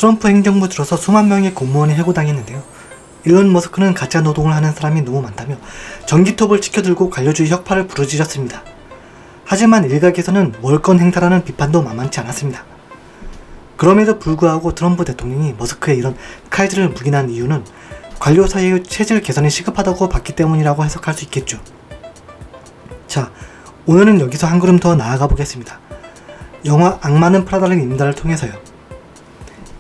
트럼프 행정부 들어서 수만 명의 공무원이 해고당했는데요. 일론 머스크는 가짜 노동을 하는 사람이 너무 많다며 전기톱을 치켜들고 관료주의 혁파를 부르짖었습니다. 하지만 일각에서는 월권 행사라는 비판도 만만치 않았습니다. 그럼에도 불구하고 트럼프 대통령이 머스크의 이런 칼질을 묵인한 이유는 관료 사이의 체질 개선이 시급하다고 봤기 때문이라고 해석할 수 있겠죠. 자, 오늘은 여기서 한 걸음 더 나아가 보겠습니다. 영화 악마는 프라다를 입는다를 통해서요.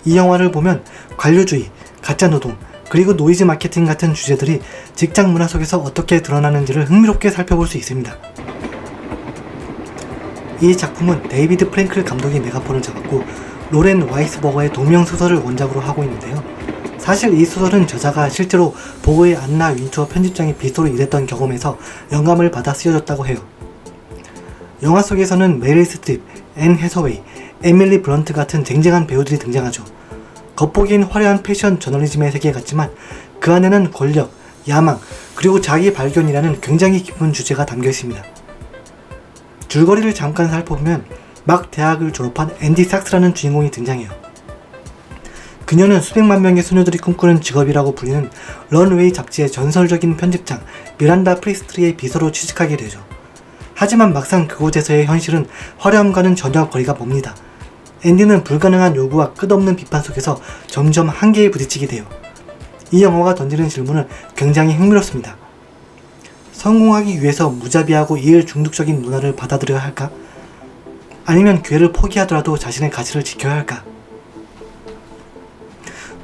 이 영화를 보면 관료주의, 가짜노동, 그리고 노이즈 마케팅 같은 주제들이 직장 문화 속에서 어떻게 드러나는지를 흥미롭게 살펴볼 수 있습니다. 이 작품은 데이비드 프랭클 감독이 메가폰을 잡았고 로렌 와이스버거의 동명소설을 원작으로 하고 있는데요. 사실 이 소설은 저자가 실제로 보그의 안나 윈투어 편집장이 빗소로 일했던 경험에서 영감을 받아 쓰여졌다고 해요. 영화 속에서는 메릴 스트립, 앤 해서웨이, 에밀리 블런트 같은 쟁쟁한 배우들이 등장하죠. 겉보기엔 화려한 패션 저널리즘의 세계 같지만 그 안에는 권력, 야망, 그리고 자기 발견이라는 굉장히 깊은 주제가 담겨 있습니다. 줄거리를 잠깐 살펴보면 막 대학을 졸업한 앤디 삭스라는 주인공이 등장해요. 그녀는 수백만 명의 소녀들이 꿈꾸는 직업이라고 불리는 런웨이 잡지의 전설적인 편집장 미란다 프리스트리의 비서로 취직하게 되죠. 하지만 막상 그곳에서의 현실은 화려함과는 전혀 거리가 멉니다. 앤디는 불가능한 요구와 끝없는 비판 속에서 점점 한계에 부딪히게 돼요. 이 영화가 던지는 질문은 굉장히 흥미롭습니다. 성공하기 위해서 무자비하고 이해 중독적인 문화를 받아들여야 할까? 아니면 기회를 포기하더라도 자신의 가치를 지켜야 할까?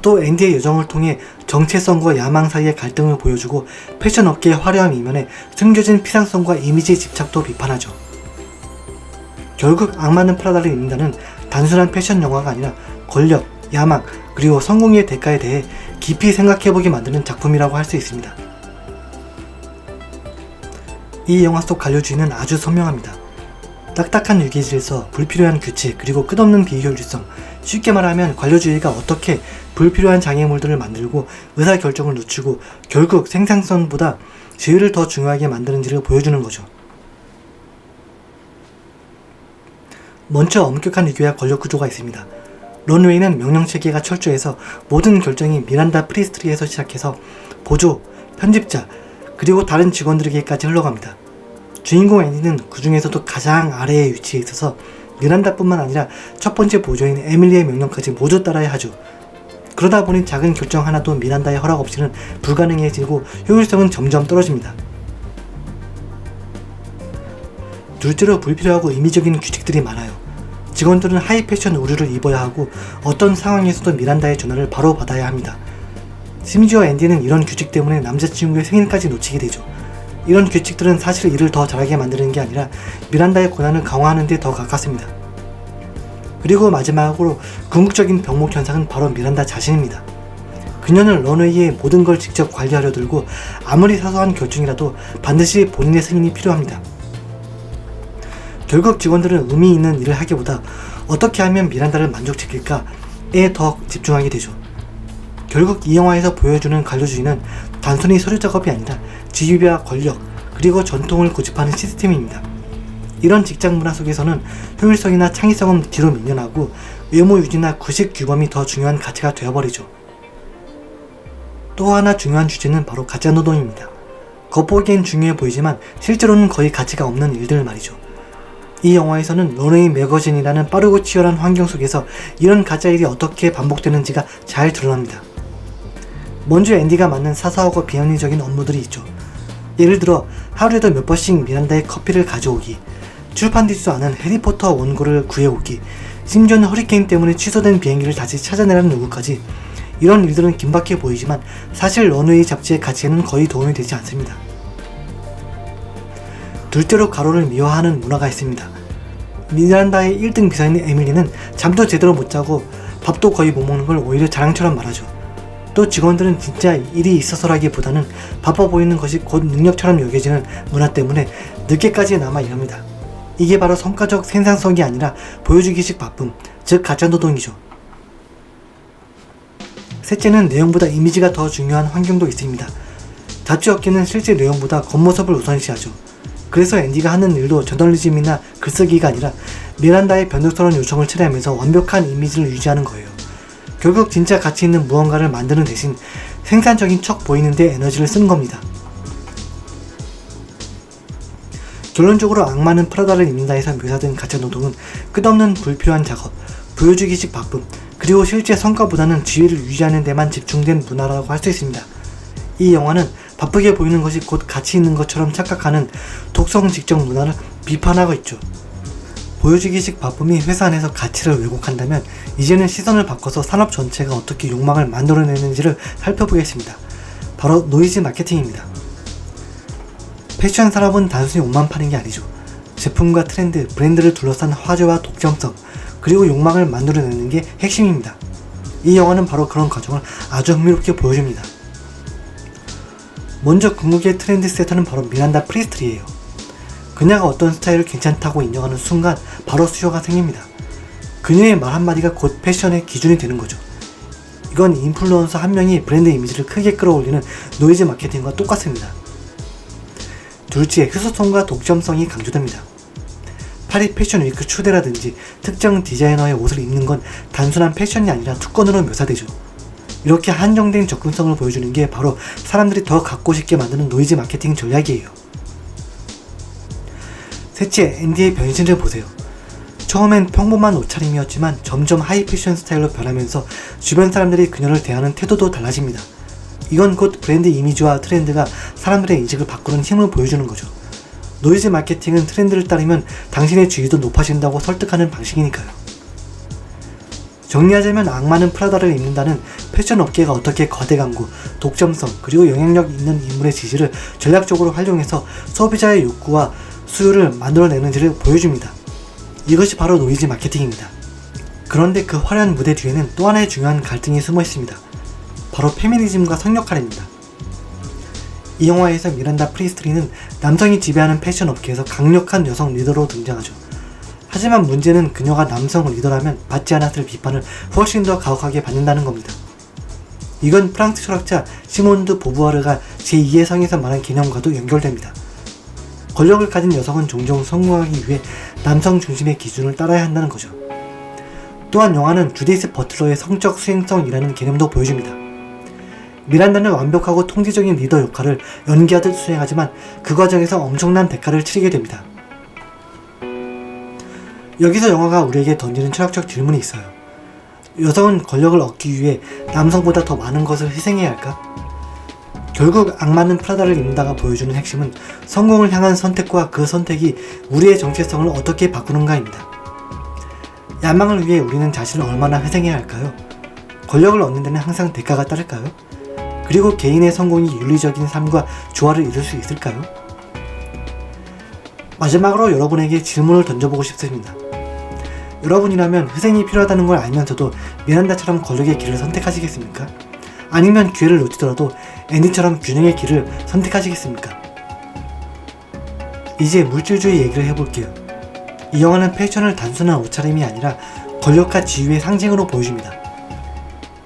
또 앤디의 여정을 통해 정체성과 야망 사이의 갈등을 보여주고 패션 업계의 화려한 이면에 숨겨진 피상성과 이미지의 집착도 비판하죠. 결국 악마는 프라다를 입는다는 단순한 패션 영화가 아니라 권력, 야망, 그리고 성공의 대가에 대해 깊이 생각해보게 만드는 작품이라고 할 수 있습니다. 이 영화 속 관료주의는 아주 선명합니다. 딱딱한 유기질서, 불필요한 규칙, 그리고 끝없는 비효율성, 쉽게 말하면 관료주의가 어떻게 불필요한 장애물들을 만들고 의사결정을 늦추고 결국 생산성보다 지위를 더 중요하게 만드는지를 보여주는 거죠. 먼저 엄격한 위계와 권력 구조가 있습니다. 런웨이는 명령체계가 철저해서 모든 결정이 미란다 프리스트리에서 시작해서 보조, 편집자, 그리고 다른 직원들에게까지 흘러갑니다. 주인공 앤디는 그 중에서도 가장 아래에 위치해 있어서 미란다뿐만 아니라 첫 번째 보조인 에밀리의 명령까지 모두 따라야 하죠. 그러다 보니 작은 결정 하나도 미란다의 허락 없이는 불가능해지고 효율성은 점점 떨어집니다. 둘째로 불필요하고 임의적인 규칙들이 많아요. 직원들은 하이 패션 의류를 입어야 하고 어떤 상황에서도 미란다의 전화를 바로 받아야 합니다. 심지어 앤디는 이런 규칙 때문에 남자친구의 생일까지 놓치게 되죠. 이런 규칙들은 사실 일을 더 잘하게 만드는 게 아니라 미란다의 권한을 강화하는 데 더 가깝습니다. 그리고 마지막으로 궁극적인 병목 현상은 바로 미란다 자신입니다. 그녀는 런웨이의 모든 걸 직접 관리하려 들고 아무리 사소한 결정이라도 반드시 본인의 승인이 필요합니다. 결국 직원들은 의미 있는 일을 하기보다 어떻게 하면 미란다를 만족시킬까에 더 집중하게 되죠. 결국 이 영화에서 보여주는 관료주의는 단순히 서류 작업이 아니라 지위와 권력, 그리고 전통을 고집하는 시스템입니다. 이런 직장 문화 속에서는 효율성이나 창의성은 뒤로 밀려나고 외모 유지나 구식 규범이 더 중요한 가치가 되어버리죠. 또 하나 중요한 주제는 바로 가짜노동입니다. 겉보기엔 중요해 보이지만 실제로는 거의 가치가 없는 일들 말이죠. 이 영화에서는 런웨이 매거진이라는 빠르고 치열한 환경 속에서 이런 가짜 일이 어떻게 반복되는지가 잘 드러납니다. 먼저 앤디가 맡는 사소하고 비합리적인 업무들이 있죠. 예를 들어 하루에도 몇 번씩 미란다의 커피를 가져오기, 출판되지도 않은 해리포터 원고를 구해오기, 심지어는 허리케인 때문에 취소된 비행기를 다시 찾아내라는 요구까지. 이런 일들은 긴박해 보이지만 사실 런웨이 잡지의 가치에는 거의 도움이 되지 않습니다. 둘째로 가로를 미화하는 문화가 있습니다. 미란다의 1등 비서인 에밀리는 잠도 제대로 못 자고 밥도 거의 못 먹는 걸 오히려 자랑처럼 말하죠. 또 직원들은 진짜 일이 있어서라기보다는 바빠 보이는 것이 곧 능력처럼 여겨지는 문화 때문에 늦게까지 남아 일합니다. 이게 바로 성과적 생산성이 아니라 보여주기식 바쁨, 즉 가짜노동이죠. 셋째는 내용보다 이미지가 더 중요한 환경도 있습니다. 잡지 업계는 실제 내용보다 겉모습을 우선시하죠. 그래서 앤디가 하는 일도 저널리즘이나 글쓰기가 아니라 미란다의 변덕스러운 요청을 처리하면서 완벽한 이미지를 유지하는 거예요. 결국 진짜 가치 있는 무언가를 만드는 대신 생산적인 척 보이는데 에너지를 쓰는 겁니다. 결론적으로 악마는 프라다를 입는다에서 묘사된 가짜노동은 끝없는 불필요한 작업, 보여주기식 바쁨, 그리고 실제 성과보다는 지위를 유지하는 데만 집중된 문화라고 할 수 있습니다. 이 영화는 바쁘게 보이는 것이 곧 가치 있는 것처럼 착각하는 독성 직적 문화를 비판하고 있죠. 보여주기식 바쁨이 회사 안에서 가치를 왜곡한다면 이제는 시선을 바꿔서 산업 전체가 어떻게 욕망을 만들어내는지를 살펴보겠습니다. 바로 노이즈 마케팅입니다. 패션 산업은 단순히 옷만 파는 게 아니죠. 제품과 트렌드, 브랜드를 둘러싼 화제와 독점성, 그리고 욕망을 만들어내는 게 핵심입니다. 이 영화는 바로 그런 과정을 아주 흥미롭게 보여줍니다. 먼저 궁극의 트렌드 세터는 바로 미란다 프리스트리예요. 그녀가 어떤 스타일을 괜찮다고 인정하는 순간 바로 수요가 생깁니다. 그녀의 말 한마디가 곧 패션의 기준이 되는 거죠. 이건 인플루언서 한 명이 브랜드 이미지를 크게 끌어올리는 노이즈 마케팅과 똑같습니다. 둘째, 희소성과 독점성이 강조됩니다. 파리 패션 위크 추대라든지 특정 디자이너의 옷을 입는 건 단순한 패션이 아니라 특권으로 묘사되죠. 이렇게 한정된 접근성을 보여주는 게 바로 사람들이 더 갖고 싶게 만드는 노이즈 마케팅 전략이에요. 셋째, 앤디의 변신을 보세요. 처음엔 평범한 옷차림이었지만 점점 하이 패션 스타일로 변하면서 주변 사람들이 그녀를 대하는 태도도 달라집니다. 이건 곧 브랜드 이미지와 트렌드가 사람들의 인식을 바꾸는 힘을 보여주는 거죠. 노이즈 마케팅은 트렌드를 따르면 당신의 지위도 높아진다고 설득하는 방식이니까요. 정리하자면 악마는 프라다를 입는다는 패션 업계가 어떻게 거대 광고, 독점성, 그리고 영향력 있는 인물의 지지를 전략적으로 활용해서 소비자의 욕구와 수요를 만들어내는지를 보여줍니다. 이것이 바로 노이즈 마케팅입니다. 그런데 그 화려한 무대 뒤에는 또 하나의 중요한 갈등이 숨어 있습니다. 바로 페미니즘과 성역할입니다. 이 영화에서 미란다 프리스트리는 남성이 지배하는 패션 업계에서 강력한 여성 리더로 등장하죠. 하지만 문제는 그녀가 남성 리더라면 받지 않았을 비판을 훨씬 더 가혹하게 받는다는 겁니다. 이건 프랑스 철학자 시몬드 보부아르가 제2의 성에서 말한 개념과도 연결됩니다. 권력을 가진 여성은 종종 성공하기 위해 남성 중심의 기준을 따라야 한다는 거죠. 또한 영화는 주디스 버틀러의 성적 수행성이라는 개념도 보여줍니다. 미란다는 완벽하고 통제적인 리더 역할을 연기하듯 수행하지만 그 과정에서 엄청난 대가를 치르게 됩니다. 여기서 영화가 우리에게 던지는 철학적 질문이 있어요. 여성은 권력을 얻기 위해 남성보다 더 많은 것을 희생해야 할까? 결국 악마는 프라다를 입는다가 보여주는 핵심은 성공을 향한 선택과 그 선택이 우리의 정체성을 어떻게 바꾸는가입니다. 야망을 위해 우리는 자신을 얼마나 희생해야 할까요? 권력을 얻는 데는 항상 대가가 따를까요? 그리고 개인의 성공이 윤리적인 삶과 조화를 이룰 수 있을까요? 마지막으로 여러분에게 질문을 던져보고 싶습니다. 여러분이라면 희생이 필요하다는 걸 알면서도 미란다처럼 권력의 길을 선택하시겠습니까? 아니면 기회를 놓치더라도 앤디처럼 균형의 길을 선택하시겠습니까? 이제 물질주의 얘기를 해볼게요. 이 영화는 패션을 단순한 옷차림이 아니라 권력과 지위의 상징으로 보여줍니다.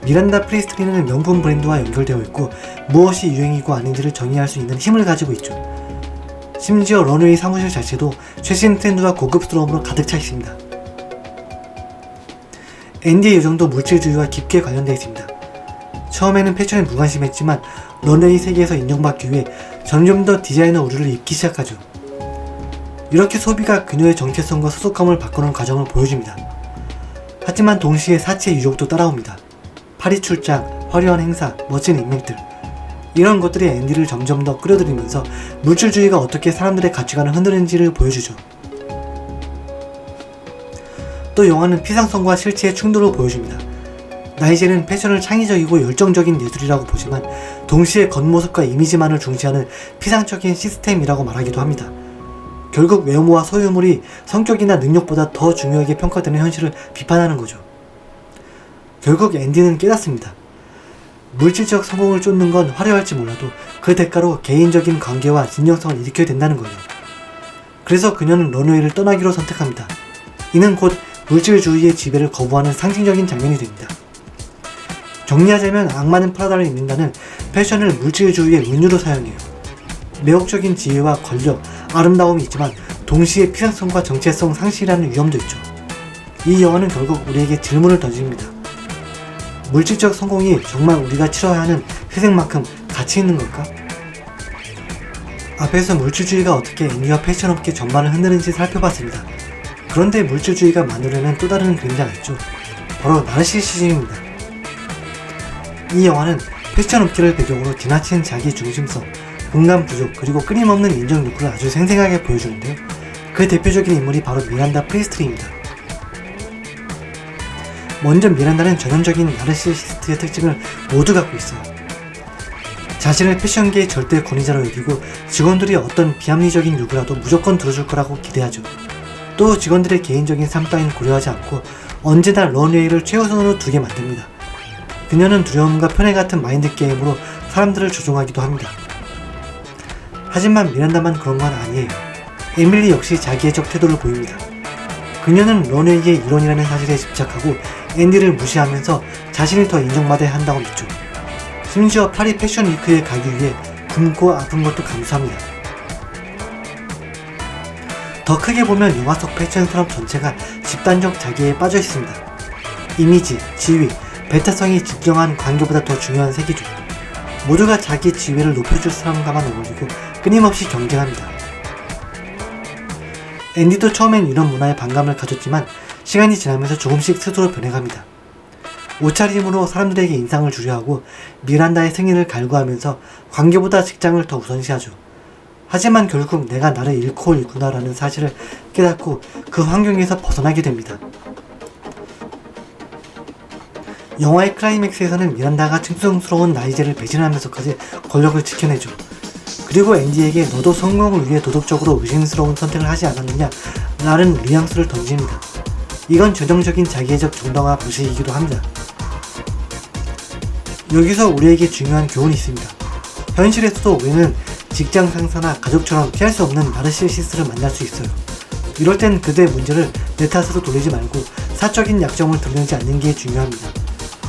미란다 프리스트리는 명품 브랜드와 연결되어 있고 무엇이 유행이고 아닌지를 정의할 수 있는 힘을 가지고 있죠. 심지어 런웨이 사무실 자체도 최신 트렌드와 고급스러움으로 가득 차 있습니다. 앤디의 요정도 물질주의와 깊게 관련되어 있습니다. 처음에는 패션에 무관심했지만 런웨이 세계에서 인정받기 위해 점점 더 디자이너 의류를 입기 시작하죠. 이렇게 소비가 그녀의 정체성과 소속감을 바꾸는 과정을 보여줍니다. 하지만 동시에 사치의 유혹도 따라옵니다. 파리 출장, 화려한 행사, 멋진 인맥들, 이런 것들이 앤디를 점점 더 끌어들이면서 물질주의가 어떻게 사람들의 가치관을 흔드는지를 보여주죠. 또 영화는 피상성과 실체의 충돌을 보여줍니다. 나이제는 패션을 창의적이고 열정적인 예술이라고 보지만 동시에 겉모습과 이미지만을 중시하는 피상적인 시스템이라고 말하기도 합니다. 결국 외모와 소유물이 성격이나 능력보다 더 중요하게 평가되는 현실을 비판하는 거죠. 결국 앤디는 깨닫습니다. 물질적 성공을 쫓는 건 화려할지 몰라도 그 대가로 개인적인 관계와 진정성을 일으켜야 된다는 거예요. 그래서 그녀는 런웨이를 떠나기로 선택합니다. 이는 곧 물질주의의 지배를 거부하는 상징적인 장면이 됩니다. 정리하자면 악마는 프라다를 입는다는 패션을 물질주의의 은유로 사용해요. 매혹적인 지혜와 권력, 아름다움이 있지만 동시에 피상성과 정체성 상실이라는 위험도 있죠. 이 영화는 결국 우리에게 질문을 던집니다. 물질적 성공이 정말 우리가 치러야 하는 희생만큼 가치 있는 걸까? 앞에서 물질주의가 어떻게 앤디와 패션업계 전반을 흔드는지 살펴봤습니다. 그런데 물질주의가 만들어낸 또 다른 그림자가 있죠. 바로 나르시시즘입니다. 이 영화는 패션업계를 배경으로 지나친 자기 중심성, 공감 부족, 그리고 끊임없는 인정 욕구를 아주 생생하게 보여주는데요. 그 대표적인 인물이 바로 미란다 프리스트리입니다. 먼저 미란다는 전형적인 나르시시스트의 특징을 모두 갖고 있어요. 자신을 패션계의 절대 권위자로 여기고 직원들이 어떤 비합리적인 요구라도 무조건 들어줄 거라고 기대하죠. 또 직원들의 개인적인 삶 따윈 고려하지 않고 언제나 런웨이를 최우선으로 두게 만듭니다. 그녀는 두려움과 편애 같은 마인드 게임으로 사람들을 조종하기도 합니다. 하지만 미란다만 그런 건 아니에요. 에밀리 역시 자기애적 태도를 보입니다. 그녀는 런웨이의 일원이라는 사실에 집착하고 앤디를 무시하면서 자신이 더 인정받아야 한다고 믿죠. 심지어 파리 패션 위크에 가기 위해 굶고 아픈 것도 감수합니다. 더 크게 보면 영화 속 패션 산업 전체가 집단적 자기애에 빠져 있습니다. 이미지, 지위, 배타성이 직경한 관계보다 더 중요한 세계죠. 모두가 자기 지위를 높여줄 사람과만 어울리고 끊임없이 경쟁합니다. 앤디도 처음엔 이런 문화에 반감을 가졌지만 시간이 지나면서 조금씩 스스로 변해갑니다. 옷차림으로 사람들에게 인상을 주려 하고 미란다의 승인을 갈구하면서 관계보다 직장을 더 우선시하죠. 하지만 결국 내가 나를 잃고 있구나라는 사실을 깨닫고 그 환경에서 벗어나게 됩니다. 영화의 클라이맥스에서는 미란다가 층층스러운 나이제를 배신하면서까지 권력을 지켜내죠. 그리고 앤디에게 너도 성공을 위해 도덕적으로 의심스러운 선택을 하지 않았느냐 라는 뉘앙스를 던집니다. 이건 전형적인 자기애적 정당화 부식이기도 합니다. 여기서 우리에게 중요한 교훈이 있습니다. 현실에서도 우리는 직장 상사나 가족처럼 피할 수 없는 나르시시스트를 만날 수 있어요. 이럴 땐 그들의 문제를 내 탓으로 돌리지 말고 사적인 약점을 드러내지 않는 게 중요합니다.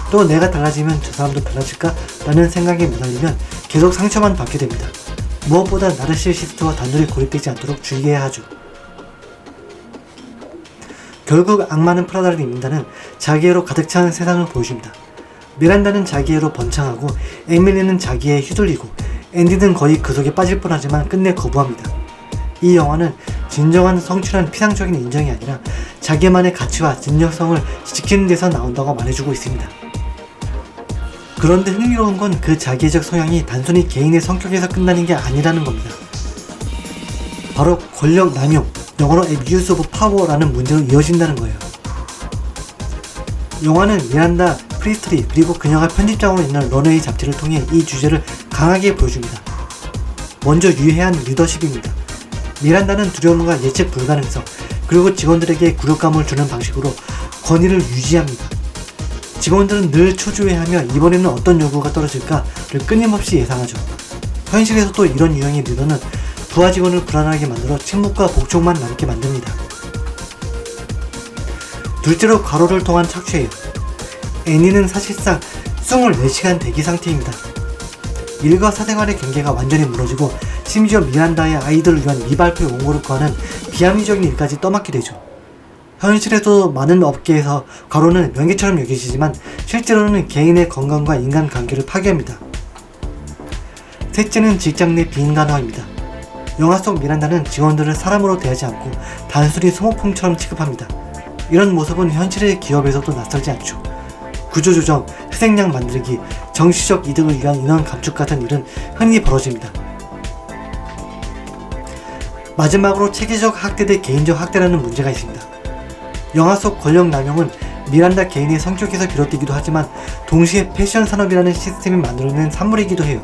또 내가 달라지면 저 사람도 달라질까? 라는 생각에 매달리면 계속 상처만 받게 됩니다. 무엇보다 나르시시스트와 단둘이 고립되지 않도록 주의해야 하죠. 결국 악마는 프라다를 입는다는 자기애로 가득 찬 세상을 보여줍니다. 미란다는 자기애로 번창하고 에밀리는 자기애에 휘둘리고 앤디는 거의 그 속에 빠질 뻔하지만 끝내 거부합니다. 이 영화는 진정한 성취란 피상적인 인정이 아니라 자기만의 가치와 진정성을 지키는 데서 나온다고 말해주고 있습니다. 그런데 흥미로운 건 그 자기애적 성향이 단순히 개인의 성격에서 끝나는 게 아니라는 겁니다. 바로 권력 남용, 영어로 abuse of power라는 문제로 이어진다는 거예요. 영화는 미란다 프리스트리 그리고 그녀가 편집장으로 있는 런웨이 잡지를 통해 이 주제를 강하게 보여줍니다. 먼저 유해한 리더십입니다. 미란다는 두려움과 예측 불가능성 그리고 직원들에게 굴욕감을 주는 방식으로 권위를 유지합니다. 직원들은 늘 초조해하며 이번에는 어떤 요구가 떨어질까를 끊임없이 예상하죠. 현실에서도 이런 유형의 리더는 부하 직원을 불안하게 만들어 침묵과 복종만 남게 만듭니다. 둘째로 과로를 통한 착취예요. 애니는 사실상 24시간 대기 상태입니다. 일과 사생활의 경계가 완전히 무너지고 심지어 미란다의 아이들을 위한 미발표 원고를 구하는 비합리적인 일까지 떠맡게 되죠. 현실에도 많은 업계에서 과로는 명예처럼 여겨지지만 실제로는 개인의 건강과 인간관계를 파괴합니다. 셋째는 직장 내 비인간화입니다. 영화 속 미란다는 직원들을 사람으로 대하지 않고 단순히 소모품처럼 취급합니다. 이런 모습은 현실의 기업에서도 낯설지 않죠. 구조조정, 희생양 만들기, 정치적 이득을 위한 인원 감축 같은 일은 흔히 벌어집니다. 마지막으로 체계적 학대 대 개인적 학대라는 문제가 있습니다. 영화 속 권력 남용은 미란다 개인의 성격에서 비롯되기도 하지만 동시에 패션 산업이라는 시스템이 만들어낸 산물이기도 해요.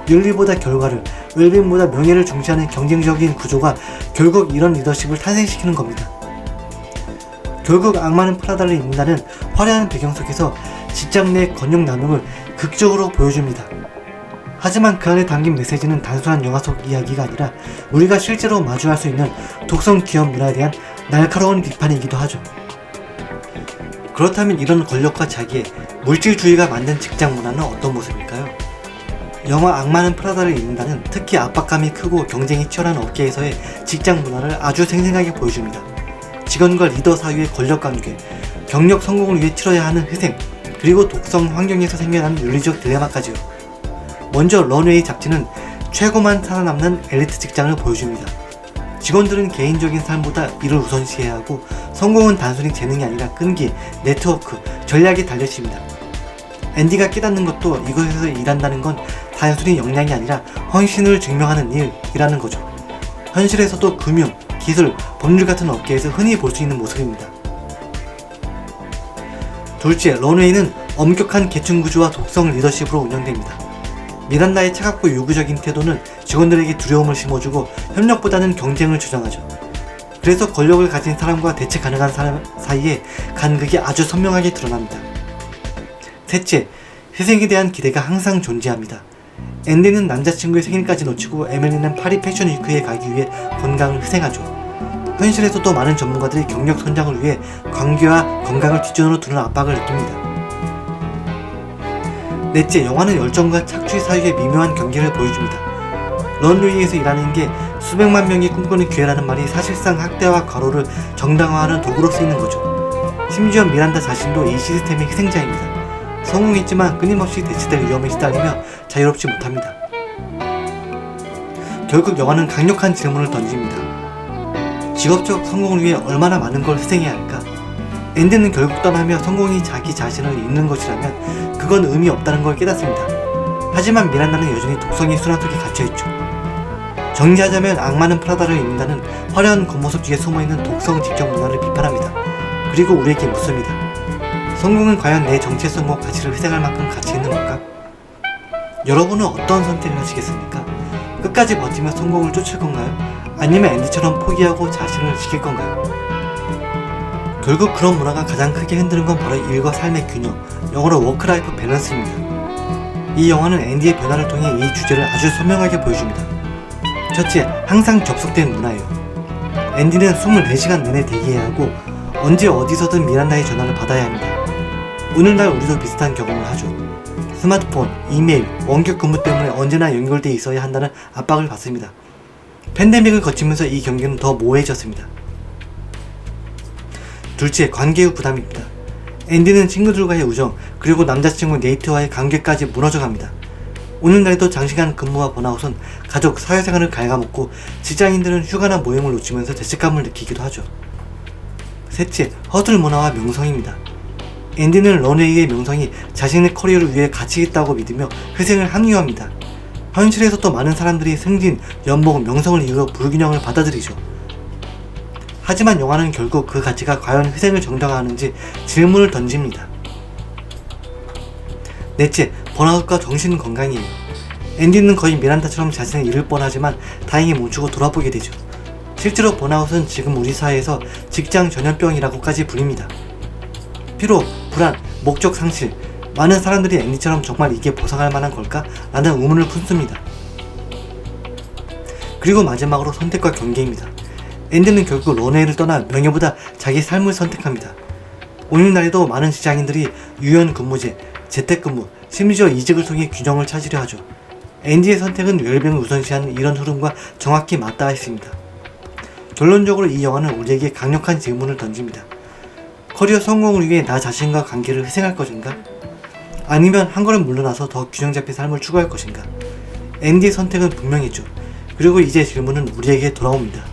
윤리보다 결과를, 웰빙보다 명예를 중시하는 경쟁적인 구조가 결국 이런 리더십을 탄생시키는 겁니다. 결국 악마는 프라다를 입는다는 화려한 배경 속에서 직장 내 권력 남용을 극적으로 보여줍니다. 하지만 그 안에 담긴 메시지는 단순한 영화 속 이야기가 아니라 우리가 실제로 마주할 수 있는 독성 기업 문화에 대한 날카로운 비판이기도 하죠. 그렇다면 이런 권력과 자기애, 물질주의가 만든 직장 문화는 어떤 모습일까요? 영화 악마는 프라다를 입는다는 특히 압박감이 크고 경쟁이 치열한 업계에서의 직장 문화를 아주 생생하게 보여줍니다. 직원과 리더 사이의 권력 관계, 경력 성공을 위해 치러야 하는 희생, 그리고 독성 환경에서 생겨나는 윤리적 딜레마까지요. 먼저 런웨이 잡지는 최고만 살아남는 엘리트 직장을 보여줍니다. 직원들은 개인적인 삶보다 일을 우선시해야 하고 성공은 단순히 재능이 아니라 끈기, 네트워크, 전략이 달려있습니다. 앤디가 깨닫는 것도 이곳에서 일한다는 건 단순히 역량이 아니라 헌신을 증명하는 일이라는 거죠. 현실에서도 금융, 기술, 법률 같은 업계에서 흔히 볼 수 있는 모습입니다. 둘째, 런웨이는 엄격한 계층구조와 독성 리더십으로 운영됩니다. 미란다의 차갑고 요구적인 태도는 직원들에게 두려움을 심어주고 협력보다는 경쟁을 주장하죠. 그래서 권력을 가진 사람과 대체 가능한 사람 사이에 간극이 아주 선명하게 드러납니다. 셋째, 희생에 대한 기대가 항상 존재합니다. 앤디는 남자친구의 생일까지 놓치고 에밀리는 파리 패션 위크에 가기 위해 건강을 희생하죠. 현실에서도 많은 전문가들이 경력 성장을 위해 관계와 건강을 뒷전으로 두는 압박을 느낍니다. 넷째, 영화는 열정과 착취 사이의 미묘한 경계를 보여줍니다. 런웨이에서 일하는 게 수백만 명이 꿈꾸는 기회라는 말이 사실상 학대와 과로를 정당화하는 도구로 쓰이는 거죠. 심지어 미란다 자신도 이 시스템의 희생자입니다. 성공했지만 끊임없이 대체될 위험에 시달리며 자유롭지 못합니다. 결국 영화는 강력한 질문을 던집니다. 직업적 성공을 위해 얼마나 많은 걸 희생해야 할까? 앤디는 결국 떠나며 성공이 자기 자신을 잃는 것이라면 그건 의미 없다는 걸 깨닫습니다. 하지만 미란다는 여전히 독성의 순환 속에 갇혀있죠. 정리하자면 악마는 프라다를 입는다는 화려한 겉모습 뒤에 숨어있는 독성 직접 문화를 비판합니다. 그리고 우리에게 묻습니다. 성공은 과연 내 정체성과 가치를 희생할 만큼 가치 있는 걸까? 여러분은 어떤 선택을 하시겠습니까? 끝까지 버티며 성공을 쫓을 건가요? 아니면 앤디처럼 포기하고 자신을 지킬 건가요? 결국 그런 문화가 가장 크게 흔드는 건 바로 일과 삶의 균형, 영어로 워크라이프 밸런스입니다. 이 영화는 앤디의 변화를 통해 이 주제를 아주 선명하게 보여줍니다. 첫째, 항상 접속된 문화예요. 앤디는 24시간 내내 대기해야 하고 언제 어디서든 미란다의 전화를 받아야 합니다. 오늘날 우리도 비슷한 경험을 하죠. 스마트폰, 이메일, 원격 근무 때문에 언제나 연결돼 있어야 한다는 압박을 받습니다. 팬데믹을 거치면서 이 경계는 더 모호해졌습니다. 둘째, 관계의 부담입니다. 앤디는 친구들과의 우정, 그리고 남자친구 네이트와의 관계까지 무너져갑니다. 오늘날에도 장시간 근무와 번아웃은 가족, 사회생활을 갉아먹고 직장인들은 휴가나 모임을 놓치면서 죄책감을 느끼기도 하죠. 셋째, 허슬 문화와 명성입니다. 앤디는 런웨이의 명성이 자신의 커리어를 위해 가치 있다고 믿으며 희생을 합리화합니다. 현실에서도 많은 사람들이 승진, 연봉, 명성을 이유로 불균형을 받아들이죠. 하지만 영화는 결국 그 가치가 과연 희생을 정당화하는지 질문을 던집니다. 넷째, 번아웃과 정신건강이에요. 앤디는 거의 미란다처럼 자신을 잃을 뻔하지만 다행히 멈추고 돌아보게 되죠. 실제로 번아웃은 지금 우리 사회에서 직장 전염병이라고까지 불립니다. 피로, 불안, 목적 상실, 많은 사람들이 앤디처럼 정말 이게 보상할 만한 걸까? 라는 의문을 품습니다. 그리고 마지막으로 선택과 경계입니다. 앤디는 결국 런웨이를 떠나 명예보다 자기 삶을 선택합니다. 오늘날에도 많은 직장인들이 유연근무제, 재택근무, 심지어 이직을 통해 균형을 찾으려 하죠. 앤디의 선택은 웰빙을 우선시하는 이런 흐름과 정확히 맞닿아 있습니다. 결론적으로 이 영화는 우리에게 강력한 질문을 던집니다. 커리어 성공을 위해 나 자신과 관계를 희생할 것인가? 아니면 한 걸음 물러나서 더 균형 잡힌 삶을 추구할 것인가? 앤디의 선택은 분명했죠. 그리고 이제 질문은 우리에게 돌아옵니다.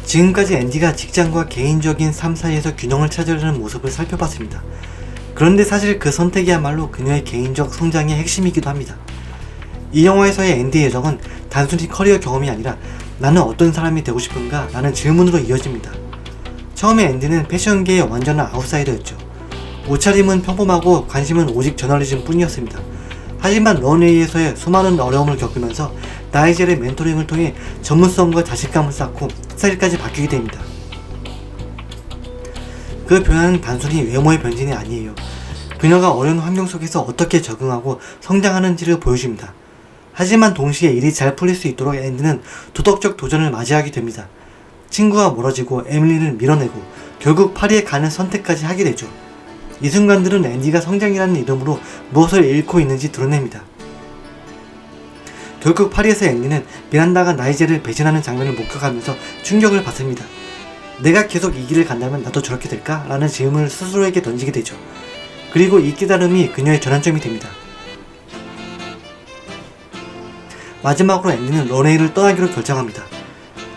지금까지 앤디가 직장과 개인적인 삶 사이에서 균형을 찾으려는 모습을 살펴봤습니다. 그런데 사실 그 선택이야말로 그녀의 개인적 성장의 핵심이기도 합니다. 이 영화에서의 앤디의 여정은 단순히 커리어 경험이 아니라 나는 어떤 사람이 되고 싶은가? 라는 질문으로 이어집니다. 처음에 앤디는 패션계의 완전한 아웃사이더였죠. 옷차림은 평범하고 관심은 오직 저널리즘 뿐이었습니다. 하지만 런웨이에서의 수많은 어려움을 겪으면서 나이젤의 멘토링을 통해 전문성과 자신감을 쌓고 스타일까지 바뀌게 됩니다. 그 변화는 단순히 외모의 변진이 아니에요. 그녀가 어려운 환경 속에서 어떻게 적응하고 성장하는지를 보여줍니다. 하지만 동시에 일이 잘 풀릴 수 있도록 앤디는 도덕적 도전을 맞이하게 됩니다. 친구와 멀어지고 에밀리를 밀어내고 결국 파리에 가는 선택까지 하게 되죠. 이 순간들은 앤디가 성장이라는 이름으로 무엇을 잃고 있는지 드러냅니다. 결국 파리에서 앤디는 미란다가 나이젤을 배신하는 장면을 목격하면서 충격을 받습니다. 내가 계속 이 길을 간다면 나도 저렇게 될까? 라는 질문을 스스로에게 던지게 되죠. 그리고 이 깨달음이 그녀의 전환점이 됩니다. 마지막으로 앤디는 런웨이를 떠나기로 결정합니다.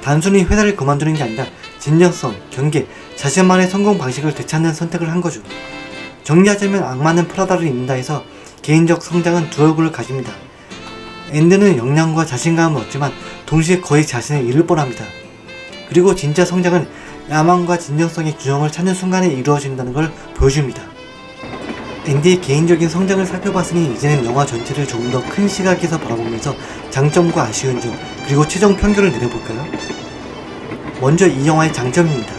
단순히 회사를 그만두는 게 아니라 진정성, 경계, 자신만의 성공 방식을 되찾는 선택을 한 거죠. 정리하자면 악마는 프라다를 입는다 해서 개인적 성장은 두 얼굴을 가집니다. 앤디는 역량과 자신감을 얻지만 동시에 거의 자신을 잃을 뻔합니다. 그리고 진짜 성장은 야망과 진정성의 균형을 찾는 순간에 이루어진다는 걸 보여줍니다. 앤디의 개인적인 성장을 살펴봤으니 이제는 영화 전체를 조금 더 큰 시각에서 바라보면서 장점과 아쉬운 점, 그리고 최종 평균을 내려볼까요? 먼저 이 영화의 장점입니다.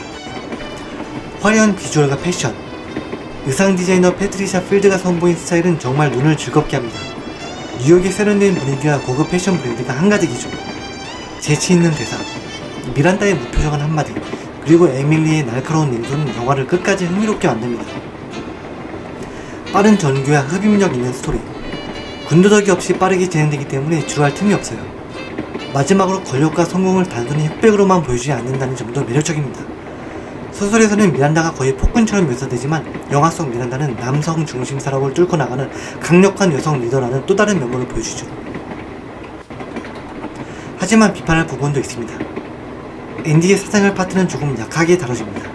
화려한 비주얼과 패션, 의상 디자이너 패트리샤 필드가 선보인 스타일은 정말 눈을 즐겁게 합니다. 뉴욕의 세련된 분위기와 고급 패션 브랜드가 한가득이죠. 재치있는 대사, 미란다의 무표정한 한마디, 그리고 에밀리의 날카로운 냉소는 영화를 끝까지 흥미롭게 만듭니다. 빠른 전개와 흡입력 있는 스토리, 군더더기 없이 빠르게 진행되기 때문에 지루할 틈이 없어요. 마지막으로 권력과 성공을 단순히 흑백으로만 보여주지 않는다는 점도 매력적입니다. 소설에서는 미란다가 거의 폭군처럼 묘사되지만 영화 속 미란다는 남성 중심 산업을 뚫고 나가는 강력한 여성 리더라는 또 다른 면모를 보여주죠. 하지만 비판할 부분도 있습니다. 앤디의 사생활 파트는 조금 약하게 다뤄집니다.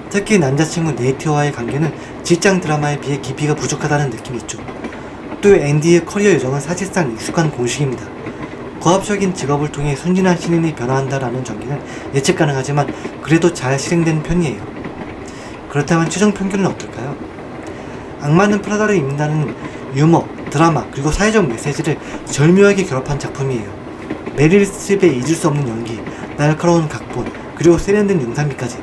특히 남자친구 네이트와의 관계는 직장 드라마에 비해 깊이가 부족하다는 느낌이 있죠. 또 앤디의 커리어 여정은 사실상 익숙한 공식입니다. 고압적인 직업을 통해 순진한 신인이 변화한다라는 전개는 예측 가능하지만 그래도 잘 실행된 편이에요. 그렇다면 최종 평균은 어떨까요? 악마는 프라다를 입는다는 유머, 드라마, 그리고 사회적 메시지를 절묘하게 결합한 작품이에요. 메릴 스트립의 잊을 수 없는 연기, 날카로운 각본, 그리고 세련된 영상미까지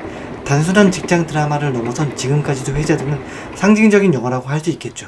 단순한 직장 드라마를 넘어선 지금까지도 회자되는 상징적인 영화라고 할 수 있겠죠.